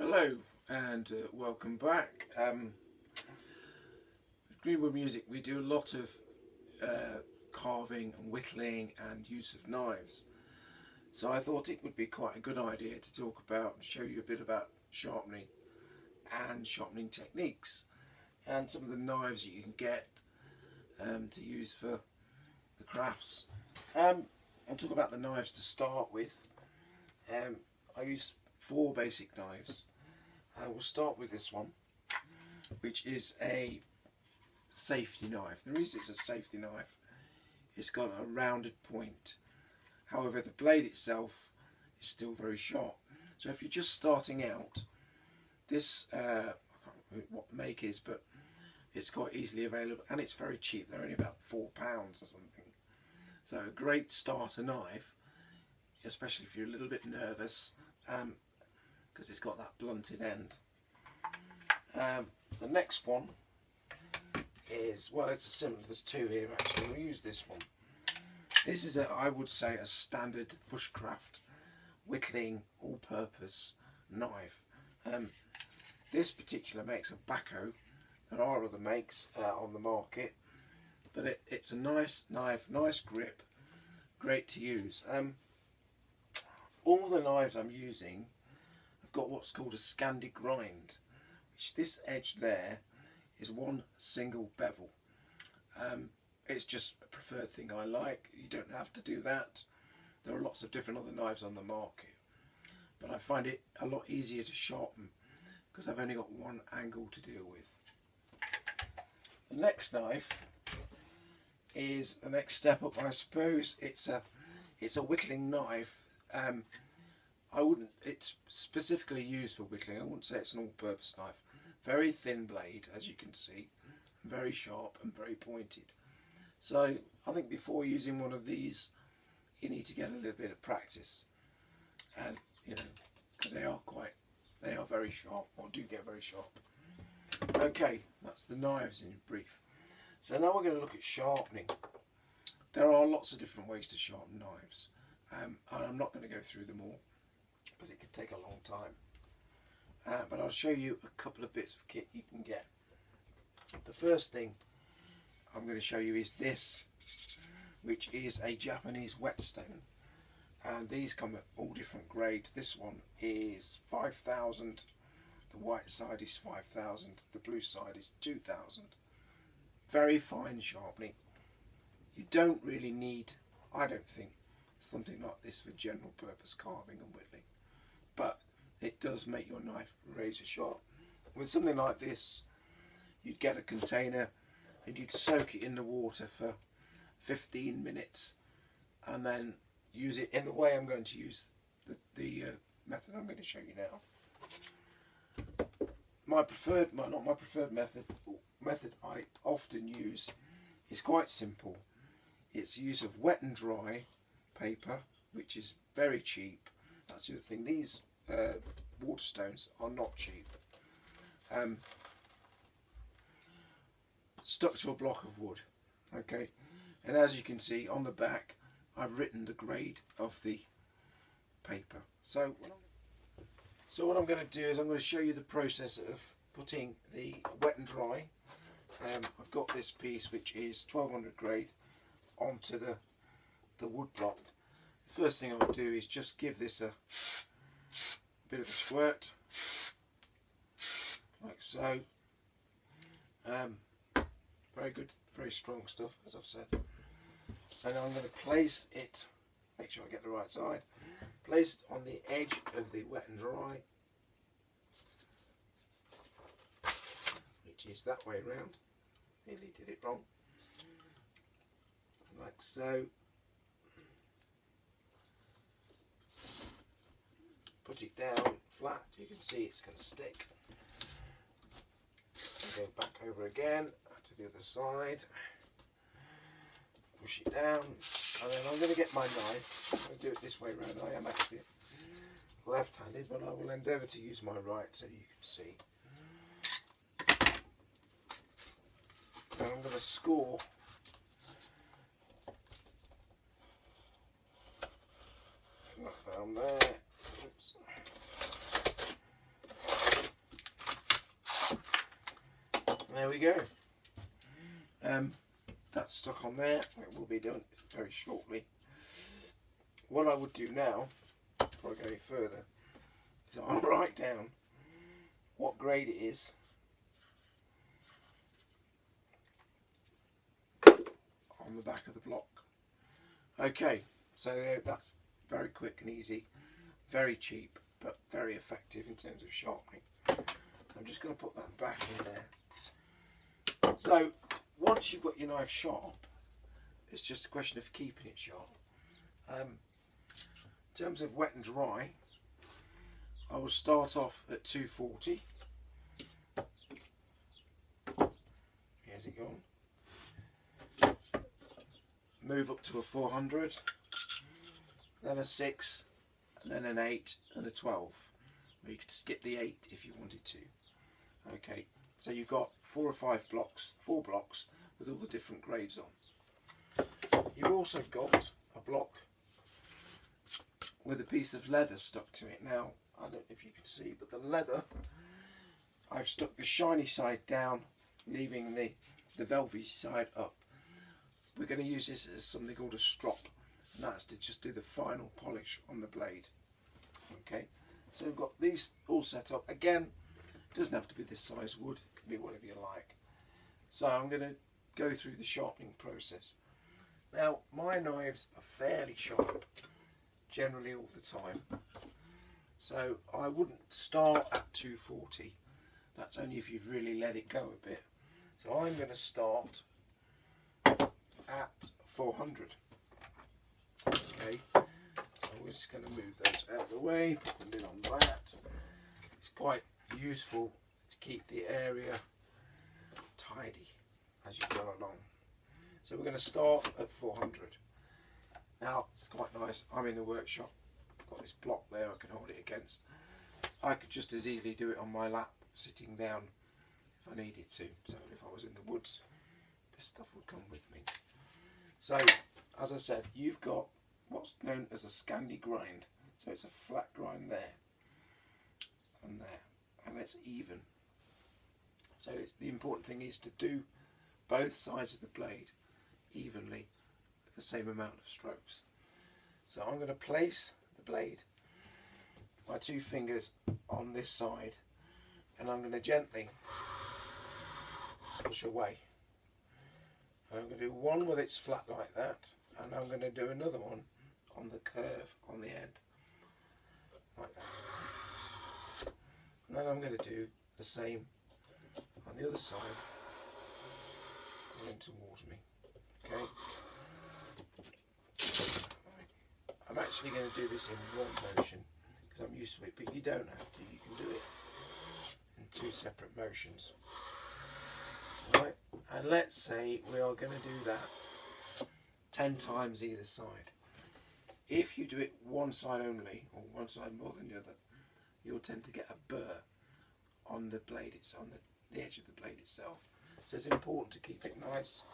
Hello and welcome back. With Greenwood Music we do a lot of carving and whittling and use of knives. So I thought it would be quite a good idea to talk about and show you a bit about sharpening and sharpening techniques and some of the knives that you can get to use for the crafts. I'll talk about the knives to start with. I use 4 basic knives. I will start with this one, which is a safety knife. The reason it's a safety knife, it's got a rounded point. However, the blade itself is still very sharp. So if you're just starting out, this, I can't remember what the make is, but it's quite easily available and it's very cheap. They're only about £4 or something. So a great starter knife, especially if you're a little bit nervous, because it's got that blunted end. The next one is, well, it's a similar, there's 2 here actually. We'll use this one. This is I would say a standard bushcraft whittling all-purpose knife. This particular makes a Baco. There are other makes on the market, but it's a nice knife, nice grip, great to use. All the knives I'm using have got what's called a Scandi grind, which this edge there is one single bevel. It's just a preferred thing I like. You don't have to do that. There are lots of different other knives on the market, but I find it a lot easier to sharpen because I've only got one angle to deal with. The next knife is the next step up, I suppose. It's a whittling knife. It's specifically used for whittling. I wouldn't say it's an all-purpose knife. Very thin blade, as you can see, very sharp and very pointed. So I think before using one of these, you need to get a little bit of practice, and because they are very sharp, or do get very sharp. Okay, that's the knives in brief. So now we're going to look at sharpening. There are lots of different ways to sharpen knives, and I'm not going to go through them all because it could take a long time. But I'll show you a couple of bits of kit you can get. The first thing I'm going to show you is this, which is a Japanese whetstone. And these come at all different grades. This one is 5,000. The white side is 5,000. The blue side is 2,000. Very fine sharpening. You don't really need, I don't think, something like this for general purpose carving and whittling. But it does make your knife razor sharp. With something like this, you'd get a container and you'd soak it in the water for 15 minutes and then use it in the way I'm going to use the method I'm going to show you now. My preferred method I often use is quite simple. It's use of wet and dry paper, which is very cheap. That's the other thing. These waterstones are not cheap. Stuck to a block of wood. Okay, and as you can see on the back, I've written the grade of the paper. So what I'm going to do is I'm going to show you the process of putting the wet and dry. I've got this piece which is 1200 grade onto the wood block. The first thing I'll do is just give this a bit of a squirt, like so. Very good, very strong stuff, as I've said. And I'm going to place it, make sure I get the right side, place it on the edge of the wet and dry, which is that way round. Nearly did it wrong. Like so. Put it down flat, you can see it's going to stick. Go back over again to the other side. Push it down, and then I'm going to get my knife. I'm going to do it this way around. I am actually left-handed, but I will endeavour to use my right so you can see. And I'm going to score down there. Oops. There we go. That's stuck on there. It will be done very shortly. What I would do now, before I go any further, is I'll write down what grade it is on the back of the block. Okay, so that's very quick and easy, very cheap, but very effective in terms of sharpening. So I'm just going to put that back in there. So once you've got your knife sharp, it's just a question of keeping it sharp. In terms of wet and dry, I will start off at 240. Here's it gone. Move up to a 400, then a 6, and then an 8 and a 12. Or you could skip the 8 if you wanted to. Okay, so you've got 4 or 5 blocks, 4 blocks with all the different grades on. You've also got a block with a piece of leather stuck to it. Now, I don't know if you can see, but the leather, I've stuck the shiny side down, leaving the velvety side up. We're going to use this as something called a strop, and that's to just do the final polish on the blade. Okay, so we've got these all set up. Again, it doesn't have to be this size wood, it can be whatever you like. So I'm going to go through the sharpening process. Now, my knives are fairly sharp, generally all the time. So I wouldn't start at 240. That's only if you've really let it go a bit. So I'm going to start at 400. Okay, so we're just going to move those out of the way, put the lid on that. It's quite useful to keep the area tidy as you go along. So we're going to start at 400. Now, it's quite nice. I'm in the workshop. I've got this block there I can hold it against. I could just as easily do it on my lap, sitting down if I needed to. So if I was in the woods, this stuff would come with me. So, as I said, you've got what's known as a Scandi grind. So it's a flat grind there and there, and it's even. So the important thing is to do both sides of the blade evenly with the same amount of strokes. So I'm going to place the blade, my 2 fingers on this side, and I'm going to gently push away. And I'm going to do one with its flat like that, and I'm going to do another one on the curve on the end, like that. And then I'm going to do the same on the other side, going towards me. Okay. I'm actually going to do this in one motion because I'm used to it, but you don't have to. You can do it in 2 separate motions. Right, and let's say we are going to do that 10 times either side. If you do it one side only, or one side more than the other, you'll tend to get a burr on the blade. It's on the edge of the blade itself. So it's important to keep it nice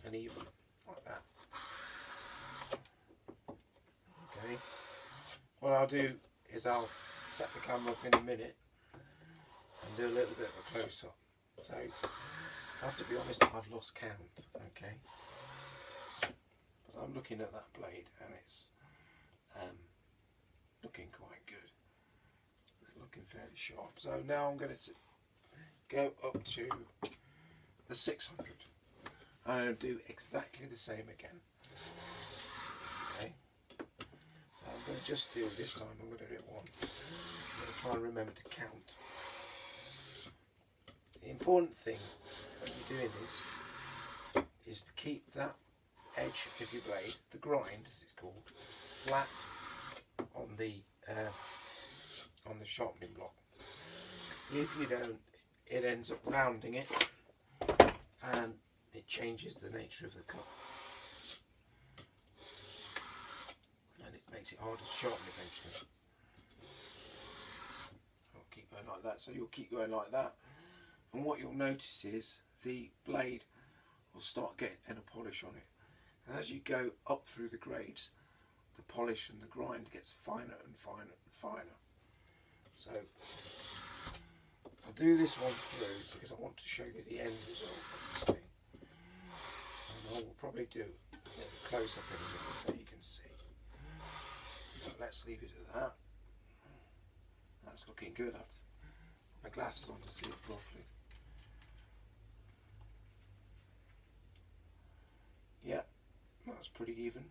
and even, like that. Okay. What I'll do is I'll set the camera up in a minute and do a little bit of a close-up. So, I have to be honest, I've lost count, okay? But I'm looking at that blade and it's looking quite good. It's looking fairly sharp. So now I'm going to go up to the 600. And I'm going to do exactly the same again. Okay? So I'm going to just do this time, I'm going to do it once. I'm going to try and remember to count. The important thing when you're doing this is to keep that edge of your blade, the grind as it's called, flat on the sharpening block. If you don't, it ends up rounding it and it changes the nature of the cut. And it makes it harder to sharpen eventually. I'll keep going like that, so you'll keep going like that. And what you'll notice is the blade will start getting a polish on it. And as you go up through the grades, the polish and the grind gets finer and finer and finer. So I'll do this one through because I want to show you the end result of this thing. And I will probably do a close up in a minute so you can see. But let's leave it at that. That's looking good. I have to put my glasses on to see it properly. Yeah, that's pretty even.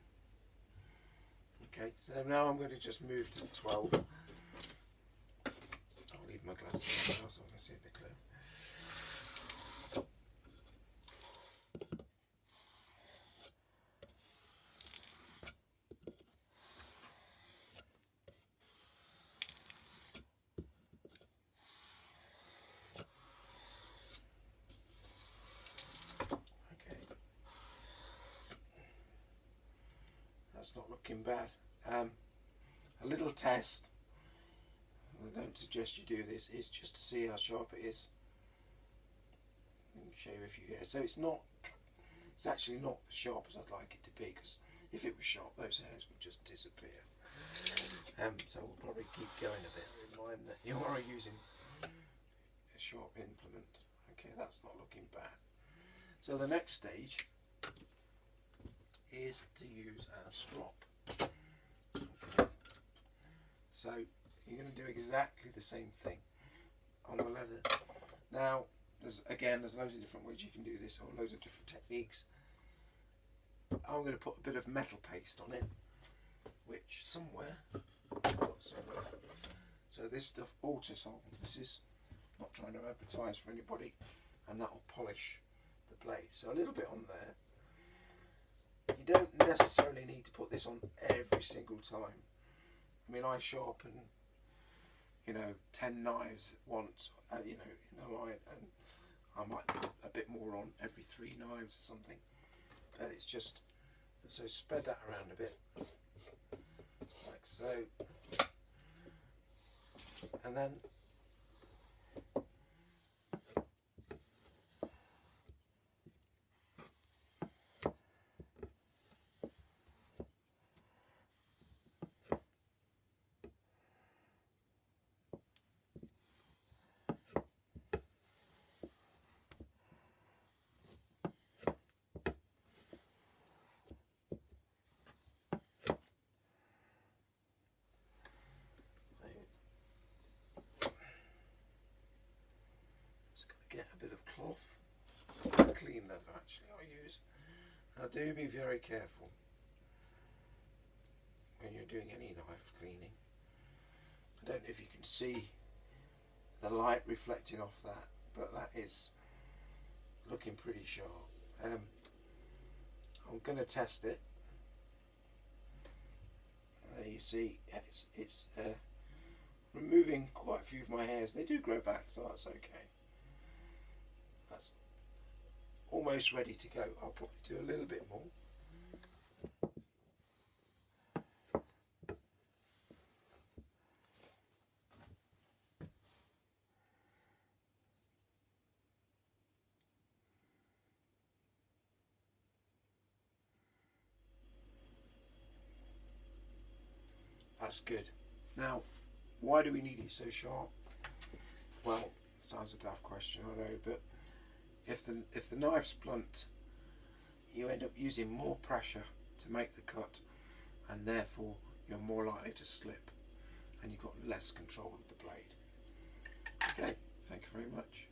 Okay, so now I'm going to just move to the 12. I'll leave my glasses on now so I can see a bit clearer. That's not looking bad. A little test, I don't suggest you do this, is just to see how sharp it is. Let me show you a few here. So it's actually not as sharp as I'd like it to be, because if it was sharp those hairs would just disappear. So we'll probably keep going a bit. Remind that you are using a sharp implement. Okay, that's not looking bad. So the next stage is to use our strop. Okay. So you're going to do exactly the same thing on the leather. Now, there's loads of different ways you can do this, or loads of different techniques. I'm going to put a bit of metal paste on it, which somewhere. So this stuff Ultrasol. This is not trying to advertise for anybody, and that will polish the blade. So a little bit on there. You don't necessarily need to put this on every single time. I mean, I sharpen, 10 knives at once, in a line, and I might put a bit more on every 3 knives or something. But it's just, so spread that around a bit, like so. And then get a bit of cloth, clean leather actually I use. Now do be very careful when you're doing any knife cleaning. I don't know if you can see the light reflecting off that, but that is looking pretty sharp. I'm going to test it. There you see it's removing quite a few of my hairs. They do grow back, so that's okay. That's almost ready to go. I'll probably do a little bit more. That's good. Now, why do we need it so sharp? Well, sounds a daft question, I know, but if the knife's blunt, you end up using more pressure to make the cut, and therefore you're more likely to slip, and you've got less control of the blade. Okay, thank you very much.